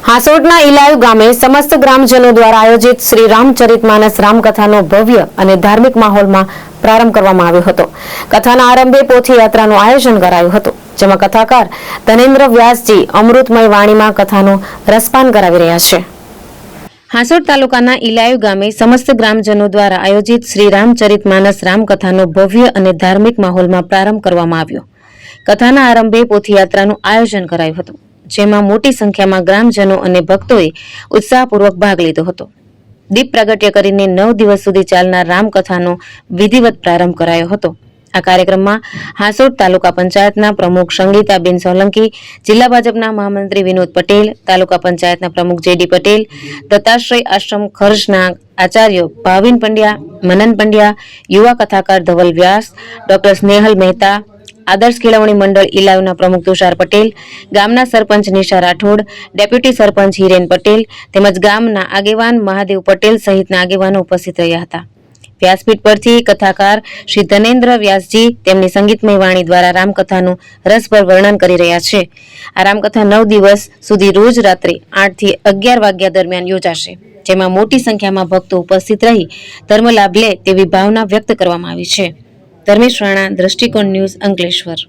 હાસોટના ઇલાયુ ગામે સમસ્ત ગ્રામજનો દ્વારા આયોજિત શ્રી રામચરિતમાનસ રામકથાનો ભવ્ય અને ધાર્મિક માહોલમાં પ્રારંભ કરવામાં આવ્યો હતો. કથાના આરંભે પોથી યાત્રાનું આયોજન કરાયું હતું, જેમાં કથાકાર ધનેન્દ્ર વ્યાસજી અમૃતમય વાણીમાં કથાનું રસપાન કરાવી રહ્યા છે. હાસોટ તાલુકાના ઇલાયુ ગામે સમસ્ત ગ્રામજનો દ્વારા આયોજિત શ્રી રામચરિતમાનસ રામકથાનો ભવ્ય અને ધાર્મિક માહોલમાં પ્રારંભ કરવામાં આવ્યો. કથાના આરંભે પોથી યાત્રાનું આયોજન કરાયું હતું, જેમાં મોટી સંખ્યામાં ગ્રામજનો અને ભક્તોએ ઉત્સાહપૂર્વક ભાગ લીધો હતો. દીપ પ્રાગટ્ય કરીને 9 દિવસ સુધી ચાલનાર રામકથાનો વિધિવત પ્રારંભ કરાયો હતો. આ કાર્યક્રમમાં હાસોટ તાલુકા પંચાયતના પ્રમુખ સંગીતાબેન સોલંકી, જિલ્લા ભાજપના મહામંત્રી વિનોદ પટેલ, તાલુકા પંચાયતના પ્રમુખ જેડી પટેલ, દત્તાશ્રય આશ્રમ ખર્ચના આચાર્ય ભાવિન પંડ્યા, મનન પંડ્યા, યુવા કથાકાર ધવલ વ્યાસ, ડોક્ટર સ્નેહલ મહેતા, આદર્શ કેળવણી મંડળ ઇલાયુના પ્રમુખ તુષાર પટેલ, ગામના સરપંચ નિશા રાઠોડ, ડેપ્યુટી સરપંચ હિરેન પટેલ તેમજ ગામના આગેવાન મહાદેવ પટેલ સહિતના આગેવાનો ઉપસ્થિત રહ્યા હતા. વ્યાસપીઠ પરથી કથાકાર શ્રી ધનેન્દ્ર વ્યાસજી તેમની સંગીતમય વાણી દ્વારા રામકથાનું રસભર વર્ણન કરી રહ્યા છે. આ રામકથા 9 દિવસ સુધી રોજ રાત્રે 8 થી 11 વાગ્યા દરમિયાન યોજાશે, જેમાં મોટી સંખ્યામાં ભક્તો ઉપસ્થિત રહી ધર્મલાભ લે તેવી ભાવના વ્યક્ત કરવામાં આવી છે. ધર્મેશ રાણા, દ્રષ્ટિકોણ ન્યૂઝ, અંકલેશ્વર.